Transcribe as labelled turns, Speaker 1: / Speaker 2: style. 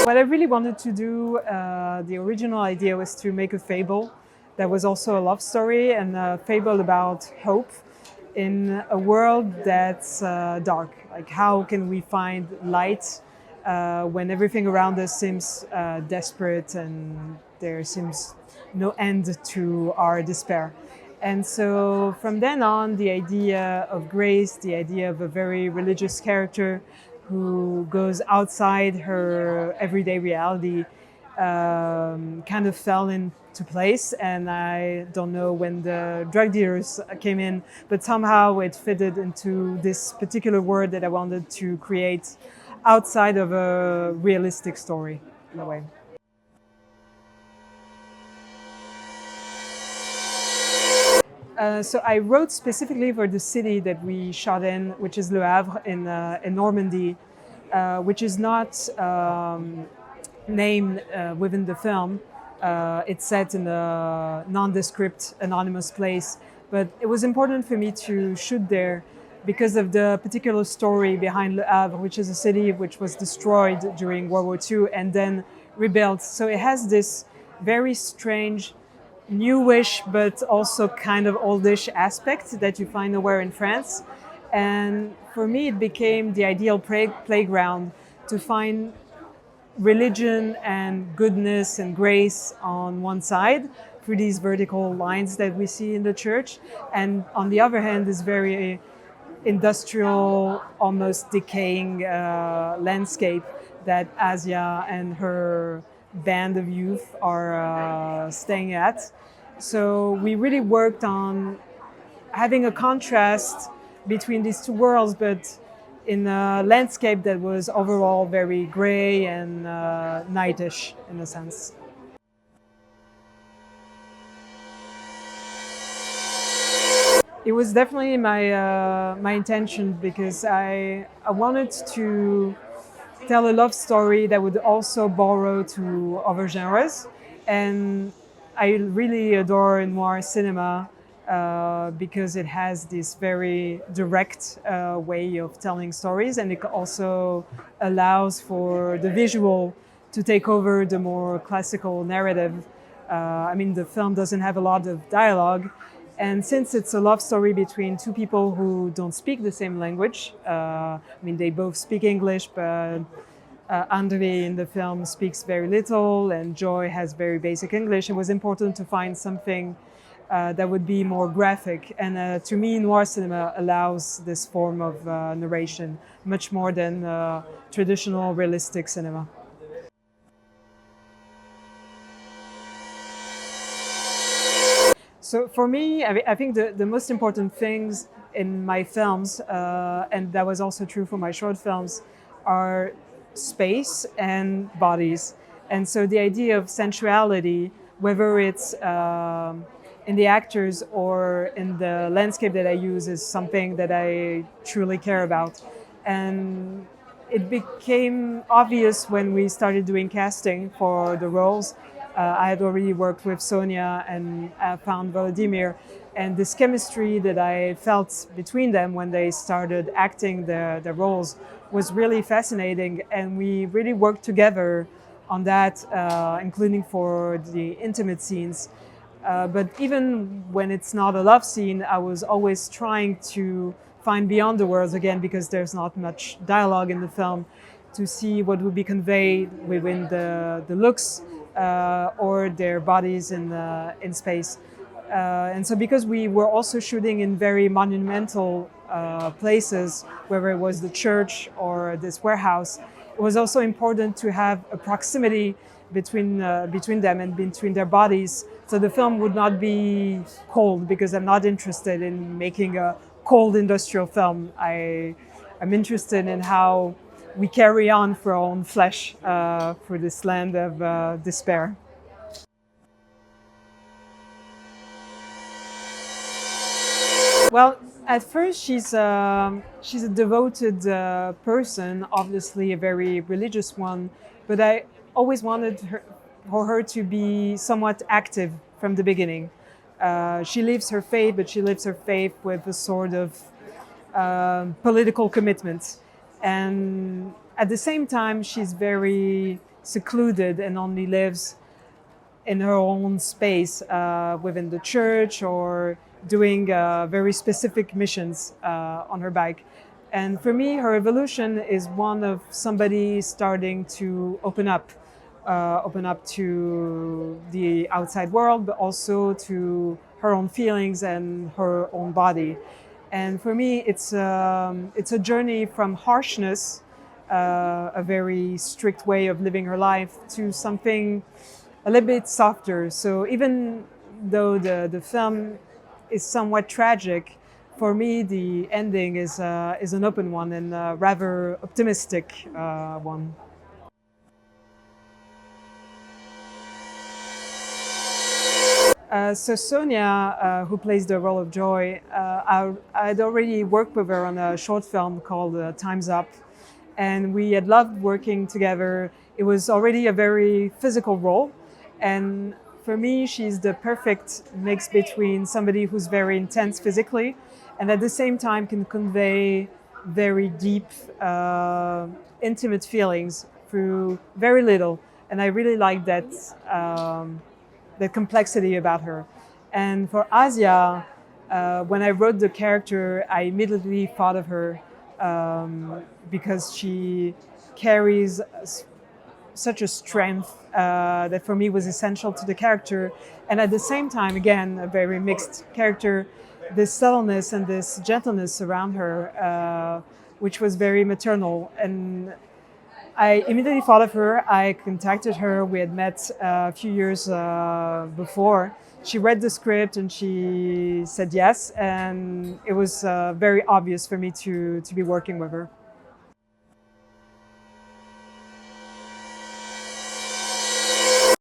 Speaker 1: What I really wanted to do, the original idea was to make a fable that was also a love story and a fable about hope in a world that's dark. Like, how can we find light when everything around us seems desperate and there seems no end to our despair? And so from then on, the idea of Grace, the idea of a very religious character who goes outside her everyday reality, kind of fell into place. And I don't know when the drug dealers came in, but somehow it fitted into this particular world that I wanted to create outside of a realistic story, in a way. So I wrote specifically for the city that we shot in, which is Le Havre in Normandy, which is not named within the film. It's set in a nondescript, anonymous place. But it was important for me to shoot there because of the particular story behind Le Havre, which is a city which was destroyed during World War II and then rebuilt. So it has this very strange, newish but also kind of oldish aspect that you find nowhere in France. And for me, it became the ideal playground to find religion and goodness and grace on one side through these vertical lines that we see in the church, and on the other hand, this very industrial, almost decaying landscape that Asia and her band of youth are staying at. So we really worked on having a contrast between these two worlds, but in a landscape that was overall very gray and nightish in a sense. It was definitely my intention, because I wanted to tell a love story that would also borrow to other genres. And I really adore noir cinema because it has this very direct way of telling stories, and it also allows for the visual to take over the more classical narrative. I mean, the film doesn't have a lot of dialogue, and since it's a love story between two people who don't speak the same language, I mean, they both speak English, but Andre in the film speaks very little, and Joy has very basic English. It was important to find something that would be more graphic. And to me, noir cinema allows this form of narration much more than traditional realistic cinema. So for me, I think the most important things in my films, and that was also true for my short films, are space and bodies. And so the idea of sensuality, whether it's in the actors or in the landscape that I use, is something that I truly care about. And it became obvious when we started doing casting for the roles. I had already worked with Sonia and found Volodymyr, and this chemistry that I felt between them when they started acting their roles was really fascinating, and we really worked together on that, including for the intimate scenes. But even when it's not a love scene, I was always trying to find beyond the words again, because there's not much dialogue in the film, to see what would be conveyed within the looks or their bodies in space. And so because we were also shooting in very monumental places, whether it was the church or this warehouse, it was also important to have a proximity between them and between their bodies, so the film would not be cold, because I'm not interested in making a cold industrial film. I'm interested in how we carry on for our own flesh for this land of despair. Well, at first she's a devoted person, obviously a very religious one, but I always wanted for her to be somewhat active from the beginning. She lives her faith, but she lives her faith with a sort of political commitment. And at the same time, she's very secluded and only lives in her own space within the church or doing very specific missions on her bike. And for me, her evolution is one of somebody starting to open up to the outside world, but also to her own feelings and her own body. And for me, it's a journey from harshness, a very strict way of living her life, to something a little bit softer. So even though the film is somewhat tragic, for me the ending is an open one and a rather optimistic one. So Sonia, who plays the role of Joy, I'd already worked with her on a short film called Time's Up, and we had loved working together. It was already a very physical role, and for me, she's the perfect mix between somebody who's very intense physically and at the same time can convey very deep, intimate feelings through very little. And I really like that, the complexity about her. And for Asia, when I wrote the character, I immediately thought of her because she carries such a strength that for me was essential to the character. And at the same time, again, a very mixed character, this subtleness and this gentleness around her, which was very maternal. And I immediately thought of her. I contacted her. We had met a few years before. She read the script and she said yes. And it was very obvious for me to be working with her.